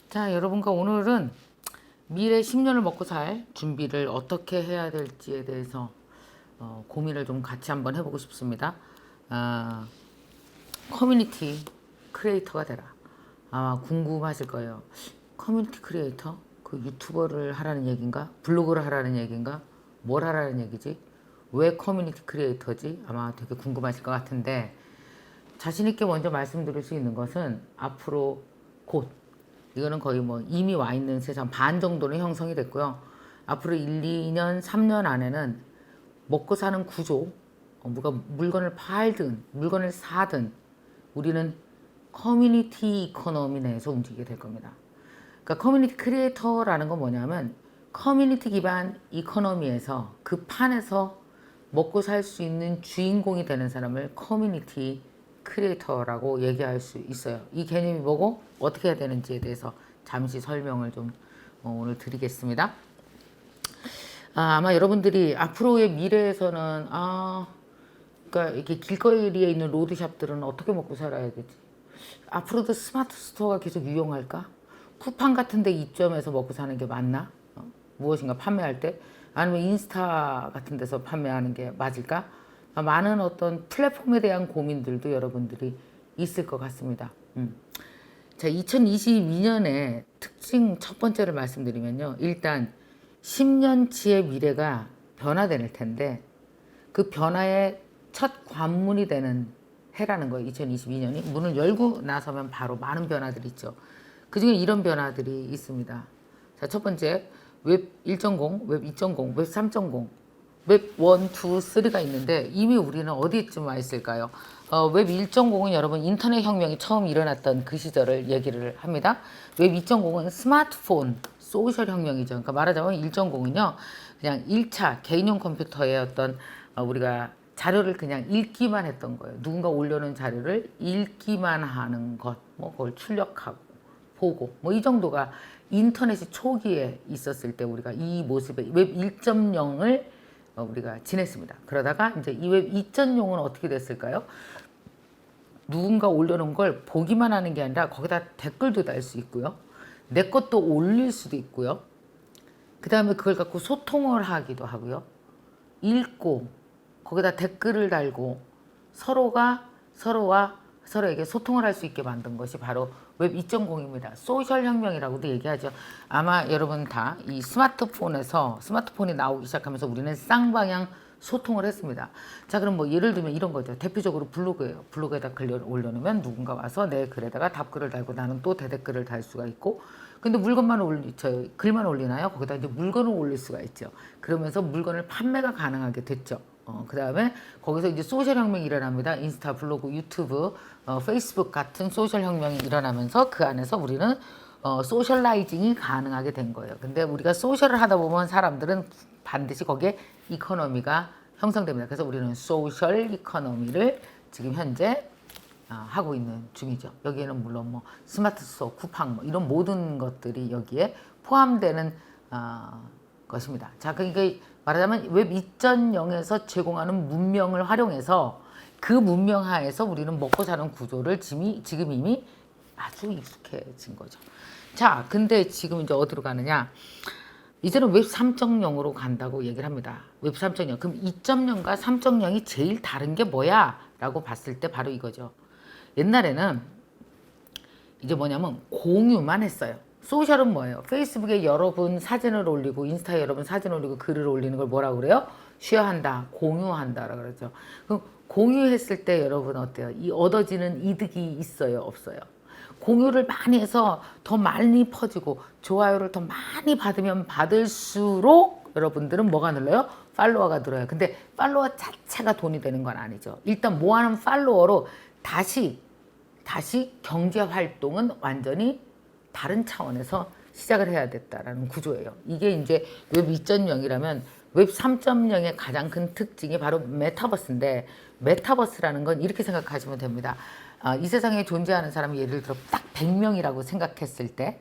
자, 여러분과 오늘은 미래 10년을 먹고 살 준비를 어떻게 해야 될지에 대해서 고민을 좀 같이 한번 해보고 싶습니다. 아, 커뮤니티 크리에이터가 되라. 아마 궁금하실 거예요. 커뮤니티 크리에이터? 그 유튜버를 하라는 얘기인가? 블로그를 하라는 얘기인가? 뭘 하라는 얘기지? 왜 커뮤니티 크리에이터지? 아마 되게 궁금하실 것 같은데 자신 있게 먼저 말씀드릴 수 있는 것은 앞으로 곧 이거는 거의 뭐 이미 와 있는 세상 반 정도는 형성이 됐고요. 앞으로 1, 2년, 3년 안에는 먹고 사는 구조, 누가 물건을 팔든 물건을 사든 우리는 커뮤니티 이코노미 내에서 움직이게 될 겁니다. 그러니까 커뮤니티 크리에이터라는 건 뭐냐면 커뮤니티 기반 이코노미에서 그 판에서 먹고 살 수 있는 주인공이 되는 사람을 커뮤니티 크리에이터라고 얘기할 수 있어요. 이 개념이 뭐고 어떻게 해야 되는지에 대해서 잠시 설명을 좀 오늘 드리겠습니다. 아마 여러분들이 앞으로의 미래에서는 그러니까 이렇게 길거리에 있는 로드샵들은 어떻게 먹고 살아야 되지? 앞으로도 스마트 스토어가 계속 유용할까? 쿠팡 같은 데 입점해서 먹고 사는 게 맞나? 무엇인가 판매할 때? 아니면 인스타 같은 데서 판매하는 게 맞을까? 많은 어떤 플랫폼에 대한 고민들도 여러분들이 있을 것 같습니다. 자, 2022년에 특징 첫 번째를 말씀드리면요. 일단 10년치의 미래가 변화될 텐데 그 변화의 첫 관문이 되는 해라는 거예요. 2022년이. 문을 열고 나서면 바로 많은 변화들이 있죠. 그중에 이런 변화들이 있습니다. 자, 첫 번째 웹 1.0, 웹 2.0, 웹 3.0, 웹 1, 2, 3가 있는데 이미 우리는 어디쯤 와 있을까요? 웹 1.0은 여러분 인터넷 혁명이 처음 일어났던 그 시절을 얘기를 합니다. 웹 2.0은 스마트폰, 소셜 혁명이죠. 그러니까 말하자면 1.0은요. 그냥 1차 개인용 컴퓨터의 어떤 우리가 자료를 그냥 읽기만 했던 거예요. 누군가 올려놓은 자료를 읽기만 하는 것, 뭐 그걸 출력하고 보고 뭐 이 정도가 인터넷이 초기에 있었을 때 우리가 이 모습의 웹 1.0을 우리가 지냈습니다. 그러다가 이제 이 웹 2.0은 어떻게 됐을까요? 누군가 올려놓은 걸 보기만 하는 게 아니라 거기다 댓글도 달 수 있고요. 내 것도 올릴 수도 있고요. 그 다음에 그걸 갖고 소통을 하기도 하고요. 읽고 거기다 댓글을 달고 서로와 서로에게 소통을 할 수 있게 만든 것이 바로 웹 2.0입니다. 소셜 혁명이라고도 얘기하죠. 아마 여러분 다 이 스마트폰이 나오기 시작하면서 우리는 쌍방향 소통을 했습니다. 자, 그럼 뭐 예를 들면 이런 거죠. 대표적으로 블로그예요. 블로그에다 글 올려놓으면 누군가 와서 내 글에다가 답글을 달고 나는 또 대댓글을 달 수가 있고, 근데 글만 올리나요? 거기다 이제 물건을 올릴 수가 있죠. 그러면서 물건을 판매가 가능하게 됐죠. 그 다음에 거기서 이제 소셜 혁명이 일어납니다. 인스타, 블로그, 유튜브, 페이스북 같은 소셜 혁명이 일어나면서 그 안에서 우리는 소셜라이징이 가능하게 된 거예요. 근데 우리가 소셜을 하다 보면 사람들은 반드시 거기에 이코노미가 형성됩니다. 그래서 우리는 소셜 이코노미를 지금 현재 하고 있는 중이죠. 여기에는 물론 뭐 스마트 스토어, 쿠팡 뭐 이런 모든 것들이 여기에 포함되는 것입니다. 자, 그러니까 말하자면 웹 2.0에서 제공하는 문명을 활용해서 그 문명 하에서 우리는 먹고 사는 구조를 지금 이미 아주 익숙해진 거죠. 자, 근데 지금 이제 어디로 가느냐? 이제는 웹 3.0으로 간다고 얘기를 합니다. 웹 3.0. 그럼 2.0과 3.0이 제일 다른 게 뭐야? 라고 봤을 때 바로 이거죠. 옛날에는 이제 뭐냐면 공유만 했어요. 소셜은 뭐예요? 페이스북에 여러분 사진을 올리고 인스타에 여러분 사진 올리고 글을 올리는 걸 뭐라고 그래요? 쉐어한다, 공유한다라고 그러죠. 그럼 공유했을 때 여러분 어때요? 이 얻어지는 이득이 있어요, 없어요? 공유를 많이 해서 더 많이 퍼지고 좋아요를 더 많이 받으면 받을수록 여러분들은 뭐가 늘어요? 팔로워가 늘어요. 근데 팔로워 자체가 돈이 되는 건 아니죠. 일단 모아놓은 팔로워로 다시 경제 활동은 완전히 다른 차원에서 시작을 해야 됐다라는 구조예요. 이게 이제 웹 2.0이라면 웹 3.0의 가장 큰 특징이 바로 메타버스인데, 메타버스라는 건 이렇게 생각하시면 됩니다. 이 세상에 존재하는 사람이 예를 들어 딱 100명이라고 생각했을 때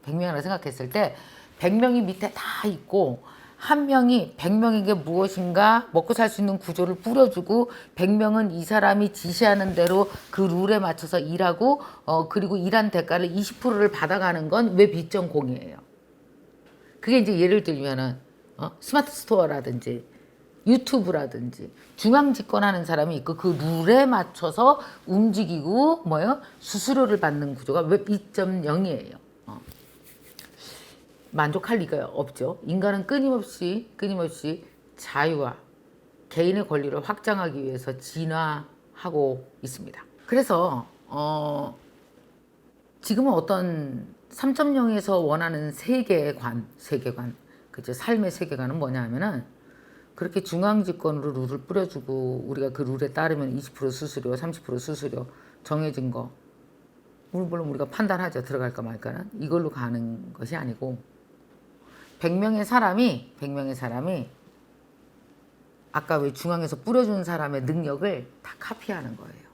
100명이라고 생각했을 때 100명이 밑에 다 있고 한 명이 100명에게 무엇인가 먹고 살 수 있는 구조를 뿌려주고 100명은 이 사람이 지시하는 대로 그 룰에 맞춰서 일하고 그리고 일한 대가를 20%를 받아가는 건 왜 빚전 공이에요. 그게 이제 예를 들면은 스마트 스토어라든지 유튜브라든지 중앙 집권하는 사람이 있고 그 룰에 맞춰서 움직이고 뭐예요? 수수료를 받는 구조가 왜 2.0이에요. 만족할 리가 없죠. 인간은 끊임없이 자유와 개인의 권리를 확장하기 위해서 진화하고 있습니다. 그래서 지금은 어떤 3.0에서 원하는 세계관, 그죠? 삶의 세계관은 뭐냐 하면은 그렇게 중앙 집권으로 룰을 뿌려주고 우리가 그 룰에 따르면 20% 수수료, 30% 수수료 정해진 거 물론 우리가 판단하죠. 들어갈까 말까는. 이걸로 가는 것이 아니고 100명의 사람이 아까 왜 중앙에서 뿌려준 사람의 능력을 다 카피하는 거예요.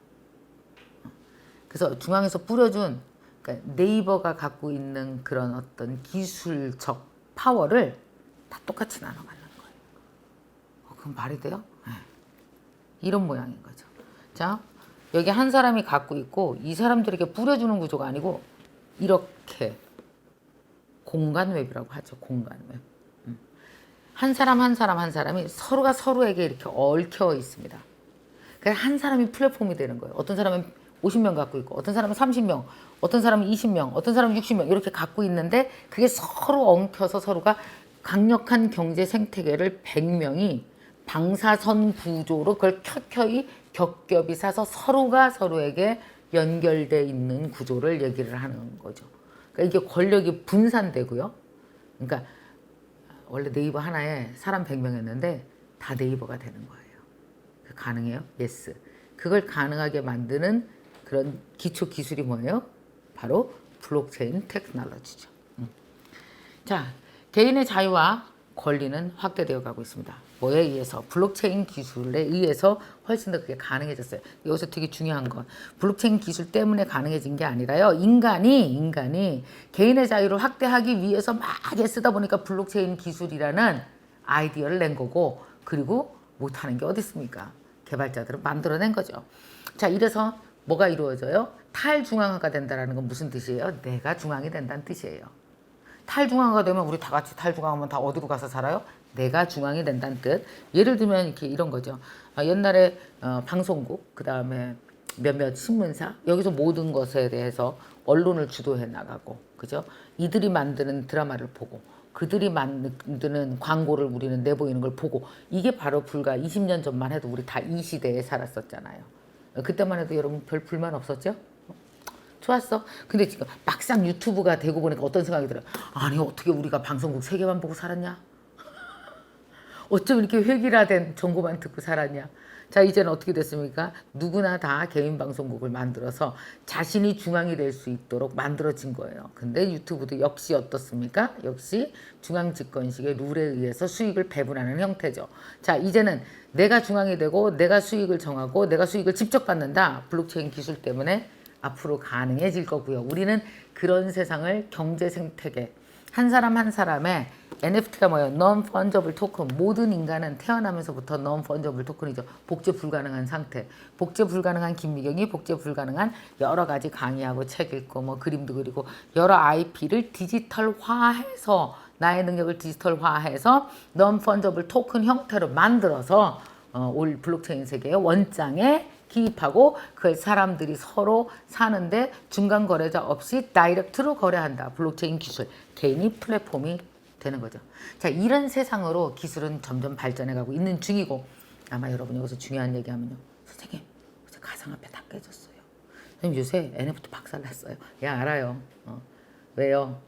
그래서 중앙에서 뿌려준 그러니까 네이버가 갖고 있는 그런 어떤 기술적 파워를 다 똑같이 나눠가는 거예요. 그럼 말이 돼요? 네. 이런 모양인 거죠. 자, 여기 한 사람이 갖고 있고 이 사람들에게 뿌려주는 구조가 아니고 이렇게 공간 웹이라고 하죠. 공간 웹. 한 사람이 서로가 서로에게 이렇게 얽혀 있습니다. 그래서 한 사람이 플랫폼이 되는 거예요. 어떤 사람은 50명 갖고 있고 어떤 사람은 30명, 어떤 사람은 20명, 어떤 사람은 60명 이렇게 갖고 있는데 그게 서로 엉켜서 서로가 강력한 경제 생태계를 100명이 방사선 구조로 그걸 켜켜이 겹겹이 사서 서로가 서로에게 연결돼 있는 구조를 얘기를 하는 거죠. 그러니까 이게 권력이 분산되고요. 그러니까 원래 네이버 하나에 사람 100명이었는데 다 네이버가 되는 거예요. 가능해요? 예스. 그걸 가능하게 만드는 그런 기초 기술이 뭐예요? 바로 블록체인 테크놀로지죠. 자, 개인의 자유와 권리는 확대되어 가고 있습니다. 뭐에 의해서? 블록체인 기술에 의해서 훨씬 더 그게 가능해졌어요. 여기서 되게 중요한 건 블록체인 기술 때문에 가능해진 게 아니라요. 인간이 개인의 자유를 확대하기 위해서 막 애쓰다 보니까 블록체인 기술이라는 아이디어를 낸 거고 그리고 못하는 게 어디 있습니까? 개발자들은 만들어낸 거죠. 자, 이래서 뭐가 이루어져요? 탈중앙화가 된다는 건 무슨 뜻이에요? 내가 중앙이 된다는 뜻이에요. 탈중앙화가 되면 우리 다 같이 탈중앙하면 다 어디로 가서 살아요? 내가 중앙이 된다는 뜻. 예를 들면 이렇게 이런 거죠. 옛날에 방송국, 그 다음에 몇몇 신문사 여기서 모든 것에 대해서 언론을 주도해 나가고, 그죠? 이들이 만드는 드라마를 보고 그들이 만드는 광고를 우리는 내보이는 걸 보고 이게 바로 불과 20년 전만 해도 우리 다 이 시대에 살았었잖아요. 그때만 해도 여러분 별 불만 없었죠? 좋았어. 근데 지금 막상 유튜브가 되고 보니까 어떤 생각이 들어요? 아니 어떻게 우리가 방송국 3개만 보고 살았냐? 어쩜 이렇게 획일화된 정보만 듣고 살았냐? 자, 이제는 어떻게 됐습니까? 누구나 다 개인 방송국을 만들어서 자신이 중앙이 될 수 있도록 만들어진 거예요. 근데 유튜브도 역시 어떻습니까? 역시 중앙 집권식의 룰에 의해서 수익을 배분하는 형태죠. 자, 이제는 내가 중앙이 되고 내가 수익을 정하고 내가 수익을 직접 받는다. 블록체인 기술 때문에 앞으로 가능해질 거고요. 우리는 그런 세상을 경제 생태계 한 사람 한 사람의 NFT가 뭐예요? Non-fungible token. 모든 인간은 태어나면서부터 non-fungible token이죠. 복제 불가능한 상태. 복제 불가능한 김미경이 복제 불가능한 여러 가지 강의하고 책 읽고 뭐 그림도 그리고 여러 IP를 디지털화해서 나의 능력을 디지털화해서 non-fungible token 형태로 만들어서 올 블록체인 세계의 원장에 기입하고 그 사람들이 서로 사는데 중간 거래자 없이 다이렉트로 거래한다. 블록체인 기술. 개인이 플랫폼이 되는 거죠. 자, 이런 세상으로 기술은 점점 발전해가고 있는 중이고 아마 여러분 여기서 중요한 얘기하면요. 선생님, 요새 가상화폐 다 깨졌어요. 선생님 요새 NFT 박살났어요. 예, 알아요. 왜요?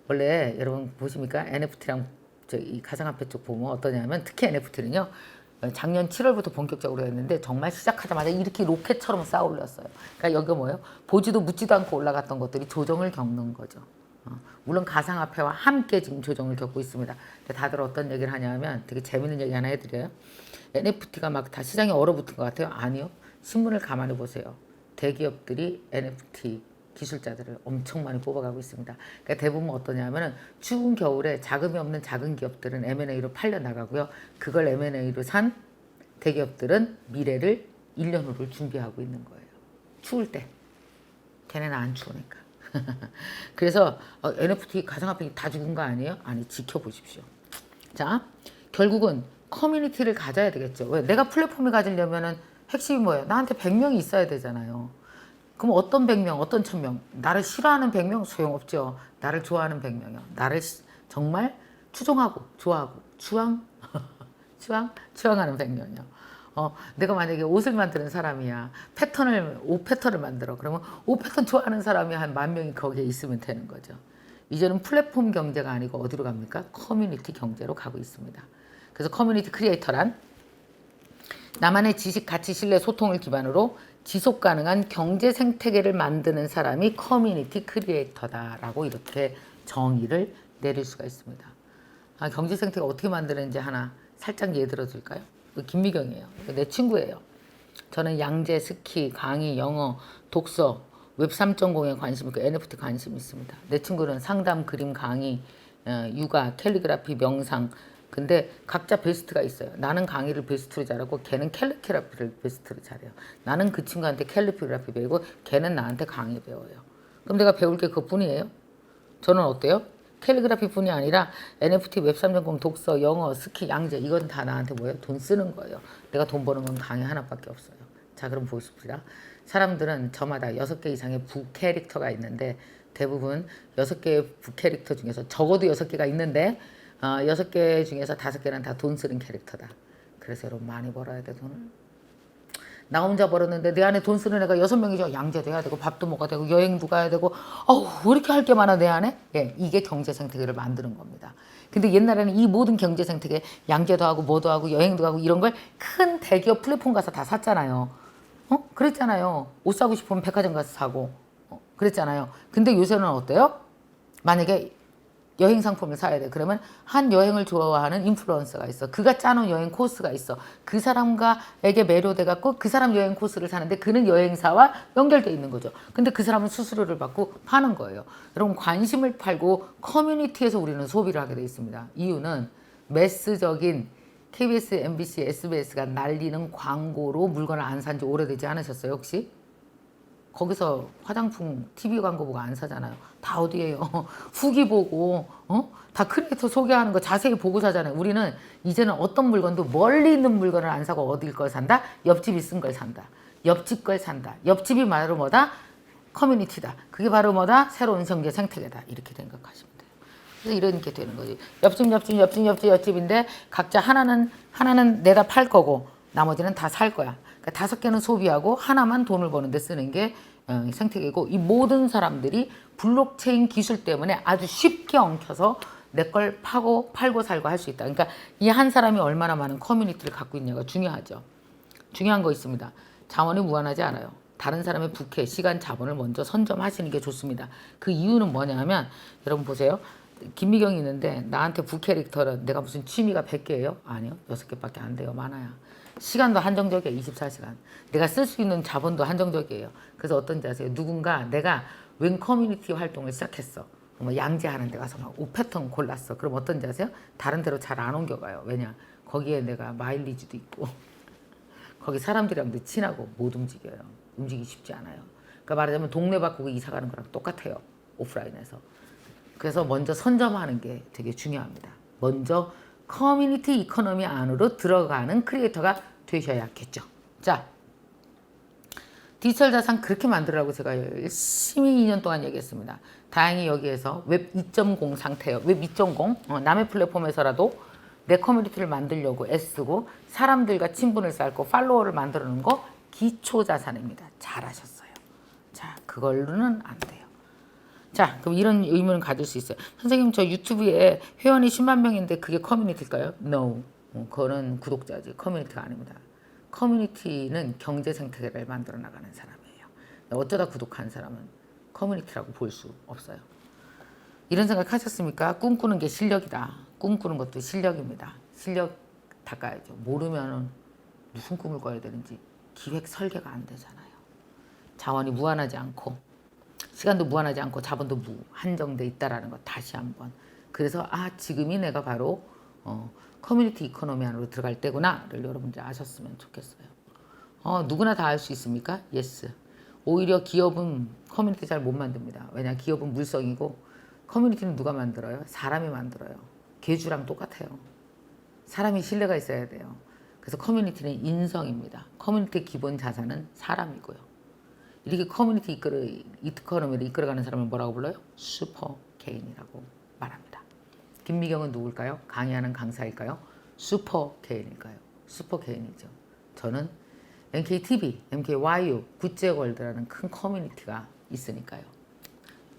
원래 여러분 보십니까? NFT랑 이 가상화폐 쪽 보면 어떠냐면 특히 NFT는요. 작년 7월부터 본격적으로 했는데 정말 시작하자마자 이렇게 로켓처럼 쌓아 올렸어요. 그러니까 여기가 뭐예요? 보지도 묻지도 않고 올라갔던 것들이 조정을 겪는 거죠. 물론 가상화폐와 함께 지금 조정을 겪고 있습니다. 근데 다들 어떤 얘기를 하냐면 되게 재밌는 얘기 하나 해드려요. NFT가 막 다 시장에 얼어붙은 것 같아요. 아니요. 신문을 가만히 보세요. 대기업들이 NFT 기술자들을 엄청 많이 뽑아가고 있습니다. 그러니까 대부분 어떠냐면은 추운 겨울에 자금이 없는 작은 기업들은 M&A로 팔려 나가고요. 그걸 M&A로 산 대기업들은 미래를 1년 후를 준비하고 있는 거예요. 추울 때. 걔네는 안 추우니까. 그래서 NFT 가상화폐 다 죽은 거 아니에요? 아니, 지켜보십시오. 자, 결국은 커뮤니티를 가져야 되겠죠. 왜? 내가 플랫폼을 가지려면은 핵심이 뭐예요? 나한테 100명이 있어야 되잖아요. 그럼 어떤 100명, 어떤 1000명? 나를 싫어하는 100명? 소용없죠. 나를 좋아하는 100명이요. 나를 정말 추종하고, 좋아하고, 추앙하는 100명이요. 내가 만약에 옷을 만드는 사람이야. 옷 패턴을 만들어. 그러면 옷 패턴 좋아하는 사람이 한 10,000명이 거기에 있으면 되는 거죠. 이제는 플랫폼 경제가 아니고 어디로 갑니까? 커뮤니티 경제로 가고 있습니다. 그래서 커뮤니티 크리에이터란 나만의 지식, 가치, 신뢰, 소통을 기반으로 지속 가능한 경제 생태계를 만드는 사람이 커뮤니티 크리에이터다라고 이렇게 정의를 내릴 수가 있습니다. 경제 생태계 어떻게 만드는지 하나 살짝 예를 들어줄까요? 김미경이에요. 내 친구예요. 저는 양재, 스키, 강의, 영어, 독서, 웹 3.0에 관심 있고 NFT 관심 있습니다. 내 친구는 상담, 그림, 강의, 육아, 캘리그라피, 명상. 근데 각자 베스트가 있어요. 나는 강의를 베스트로 잘하고 걔는 캘리그라피를 베스트로 잘해요. 나는 그 친구한테 캘리그라피 배우고 걔는 나한테 강의 배워요. 그럼 내가 배울 게 그뿐이에요? 저는 어때요? 캘리그라피 뿐이 아니라 NFT, 웹 3.0, 독서, 영어, 스키, 양재 이건 다 나한테 뭐예요? 돈 쓰는 거예요. 내가 돈 버는 건 강의 하나밖에 없어요. 자, 그럼 보십시다. 사람들은 저마다 6개 이상의 부캐릭터가 있는데 대부분 6개의 부캐릭터 중에서 적어도 6개가 있는데 6개 중에서 5개는 다 돈 쓰는 캐릭터다. 그래서 여러분 많이 벌어야 돼, 돈을. 나 혼자 벌었는데 내 안에 돈 쓰는 애가 6명이죠. 양재도 해야 되고 밥도 먹어야 되고 여행도 가야 되고 왜 이렇게 할 게 많아 내 안에? 예, 이게 경제 생태계를 만드는 겁니다. 근데 옛날에는 이 모든 경제 생태계 양재도 하고 뭐도 하고 여행도 하고 이런 걸 큰 대기업 플랫폼 가서 다 샀잖아요. 그랬잖아요. 옷 사고 싶으면 백화점 가서 사고 그랬잖아요. 근데 요새는 어때요? 만약에 여행 상품을 사야 돼. 그러면 한 여행을 좋아하는 인플루언서가 있어. 그가 짜놓은 여행 코스가 있어. 그 사람에게 매료돼 갖고 그 사람 여행 코스를 사는데 그는 여행사와 연결돼 있는 거죠. 근데 그 사람은 수수료를 받고 파는 거예요. 여러분 관심을 팔고 커뮤니티에서 우리는 소비를 하게 돼 있습니다. 이유는 매스적인 KBS, MBC, SBS가 날리는 광고로 물건을 안 산 지 오래되지 않으셨어요, 혹시? 거기서 화장품 TV 광고 보고 안 사잖아요. 다 어디에요? 후기 보고 다 크리에이터 소개하는 거 자세히 보고 사잖아요. 우리는 이제는 어떤 물건도 멀리 있는 물건을 안 사고 어딜 걸 산다? 옆집이 쓴 걸 산다. 옆집 걸 산다. 옆집이 바로 뭐다? 커뮤니티다. 그게 바로 뭐다? 새로운 경제 생태계다. 이렇게 생각하시면 돼요. 그래서 이렇게 되는 거지. 옆집인데 각자 하나는 내다 팔 거고 나머지는 다 살 거야. 그러니까 5개는 소비하고 하나만 돈을 버는데 쓰는 게 생태계고 이 모든 사람들이 블록체인 기술 때문에 아주 쉽게 엉켜서 내 걸 팔고 살고 할 수 있다. 그러니까 이 한 사람이 얼마나 많은 커뮤니티를 갖고 있냐가 중요하죠. 중요한 거 있습니다. 자원이 무한하지 않아요. 다른 사람의 부캐, 시간, 자본을 먼저 선점하시는 게 좋습니다. 그 이유는 뭐냐면 여러분 보세요. 김미경이 있는데 나한테 부캐릭터는 내가 무슨 취미가 100개예요? 아니요. 6개밖에 안 돼요. 많아요. 시간도 한정적이에요. 24시간. 내가 쓸 수 있는 자본도 한정적이에요. 그래서 어떤지 아세요? 누군가 내가 웬 커뮤니티 활동을 시작했어. 뭐 양재하는 데 가서 막 옷 패턴 골랐어. 그럼 어떤지 아세요? 다른 데로 잘 안 옮겨가요. 왜냐? 거기에 내가 마일리지도 있고 거기 사람들이랑도 친하고 못 움직여요. 움직이기 쉽지 않아요. 그러니까 말하자면 동네 바꾸고 이사 가는 거랑 똑같아요. 오프라인에서. 그래서 먼저 선점하는 게 되게 중요합니다. 먼저 커뮤니티 이코노미 안으로 들어가는 크리에이터가 되셔야겠죠. 자, 디지털 자산 그렇게 만들으라고 제가 열심히 2년 동안 얘기했습니다. 다행히 여기에서 웹 2.0 상태예요. 웹 2.0 남의 플랫폼에서라도 내 커뮤니티를 만들려고 애쓰고 사람들과 친분을 쌓고 팔로워를 만들어 놓은 거 기초 자산입니다. 잘하셨어요. 자, 그걸로는 안 돼요. 자, 그럼 이런 의문을 가질 수 있어요. 선생님, 저 유튜브에 회원이 10만 명인데 그게 커뮤니티일까요? No. 그거는 구독자지. 커뮤니티가 아닙니다. 커뮤니티는 경제 생태계를 만들어 나가는 사람이에요. 어쩌다 구독한 사람은 커뮤니티라고 볼 수 없어요. 이런 생각 하셨습니까? 꿈꾸는 게 실력이다. 꿈꾸는 것도 실력입니다. 실력 닦아야죠. 모르면 무슨 꿈을 꿔야 되는지 기획 설계가 안 되잖아요. 자원이 무한하지 않고 시간도 무한하지 않고 자본도 한정돼 있다라는 것 다시 한번. 그래서 지금이 내가 바로 커뮤니티 이코노미 안으로 들어갈 때구나를 여러분들이 아셨으면 좋겠어요. 누구나 다 알 수 있습니까? 예스. 오히려 기업은 커뮤니티 잘 못 만듭니다. 왜냐, 기업은 물성이고 커뮤니티는 누가 만들어요? 사람이 만들어요. 개주랑 똑같아요. 사람이 신뢰가 있어야 돼요. 그래서 커뮤니티는 인성입니다. 커뮤니티의 기본 자산은 사람이고요. 이렇게 커뮤니티 이코노미를 이끌어가는 사람을 뭐라고 불러요? 슈퍼 개인이라고 말합니다. 김미경은 누굴까요? 강의하는 강사일까요? 슈퍼 개인일까요? 슈퍼 개인이죠. 저는 NKTV, MKYU, 굿제월드라는 큰 커뮤니티가 있으니까요.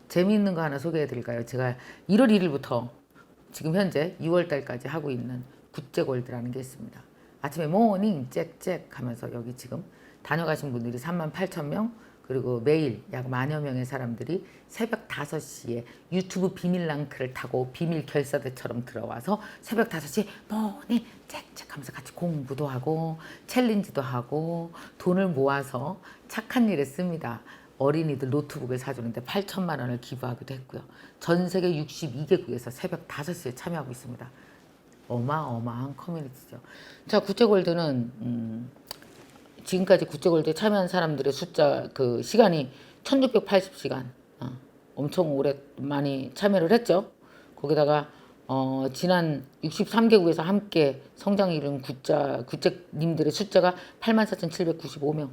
재미있는 거 하나 소개해 드릴까요? 제가 1월 1일부터 지금 현재 6월달까지 하고 있는 굿제월드라는 게 있습니다. 아침에 모닝 짹짹 하면서 여기 지금 다녀가신 분들이 38,000명, 그리고 매일 약 10,000여 명의 사람들이 새벽 5시에 유튜브 비밀 랑크를 타고 비밀 결사대처럼 들어와서 새벽 5시에 모닝 짹짹 하면서 같이 공부도 하고 챌린지도 하고 돈을 모아서 착한 일에 씁니다. 어린이들 노트북을 사주는데 8천만 원을 기부하기도 했고요. 전 세계 62개국에서 새벽 5시에 참여하고 있습니다. 어마어마한 커뮤니티죠. 자, 굿제골드는 지금까지 굿제골드에 참여한 사람들의 숫자, 그 시간이 1680시간. 엄청 오래 많이 참여를 했죠. 거기다가 지난 63개국에서 함께 성장을 이룬 굿제님들의 숫자가 84,795명.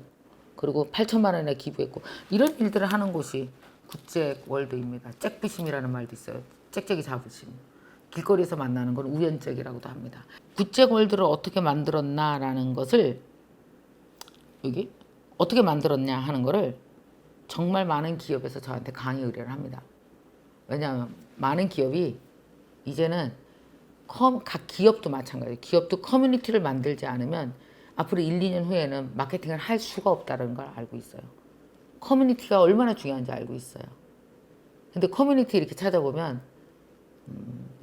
그리고 8천만 원에 기부했고, 이런 일들을 하는 곳이 굿제월드입니다. 잭부심이라는 말도 있어요. 잭잭이 자부심. 길거리에서 만나는 건 우연적이라고도 합니다. 굿제월드를 어떻게 만들었나라는 것을, 여기 어떻게 만들었냐 하는 거를 정말 많은 기업에서 저한테 강의 의뢰를 합니다. 왜냐하면 많은 기업이 이제는 각 기업도 마찬가지예요. 기업도 커뮤니티를 만들지 않으면 앞으로 1, 2년 후에는 마케팅을 할 수가 없다는 걸 알고 있어요. 커뮤니티가 얼마나 중요한지 알고 있어요. 근데 커뮤니티 이렇게 찾아보면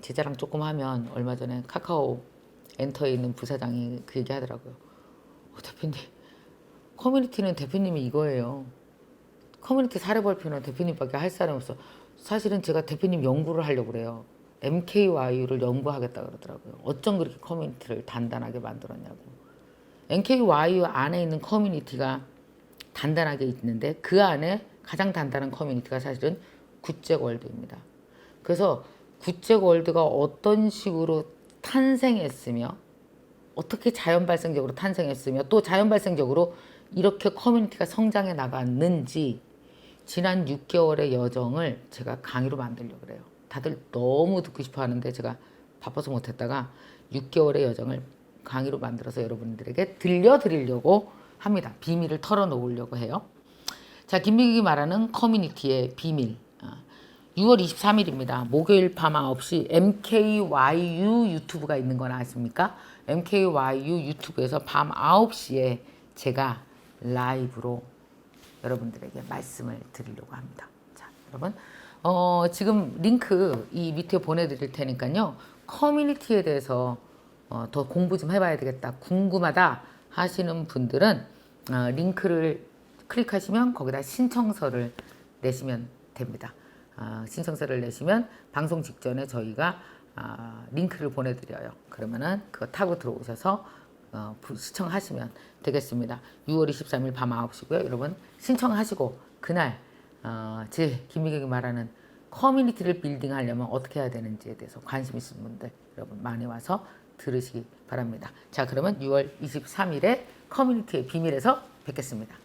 제 자랑 조금 하면 얼마 전에 카카오 엔터에 있는 부사장이 그 얘기 하더라고요. 대표님, 커뮤니티는 대표님이 이거예요. 커뮤니티 사례 발표는 대표님밖에 할 사람이 없어. 사실은 제가 대표님 연구를 하려고 그래요. MKYU를 연구하겠다 그러더라고요. 어쩜 그렇게 커뮤니티를 단단하게 만들었냐고. NKYU 안에 있는 커뮤니티가 단단하게 있는데 그 안에 가장 단단한 커뮤니티가 사실은 굿제월드입니다. 그래서 굿제월드가 어떤 식으로 탄생했으며 어떻게 자연발생적으로 탄생했으며 또 자연발생적으로 이렇게 커뮤니티가 성장해 나갔는지 지난 6개월의 여정을 제가 강의로 만들려고 그래요. 다들 너무 듣고 싶어 하는데 제가 바빠서 못했다가 6개월의 여정을 강의로 만들어서 여러분들에게 들려드리려고 합니다. 비밀을 털어놓으려고 해요. 자, 김미경이 말하는 커뮤니티의 비밀. 6월 23일입니다. 목요일 밤 9시 MKYU 유튜브가 있는 건 아십니까? MKYU 유튜브에서 밤 9시에 제가 라이브로 여러분들에게 말씀을 드리려고 합니다. 자, 여러분, 지금 링크 이 밑에 보내드릴 테니까요. 커뮤니티에 대해서 더 공부 좀 해봐야 되겠다, 궁금하다 하시는 분들은 링크를 클릭하시면 거기다 신청서를 내시면 됩니다. 신청서를 내시면 방송 직전에 저희가 링크를 보내드려요. 그러면은 그거 타고 들어오셔서 시청하시면 되겠습니다. 6월 23일 밤 9시고요. 여러분 신청하시고 그날 제 김미경이 말하는 커뮤니티를 빌딩하려면 어떻게 해야 되는지에 대해서 관심 있으신 분들 여러분 많이 와서 들으시기 바랍니다. 자, 그러면 6월 23일에 커뮤니티의 비밀에서 뵙겠습니다.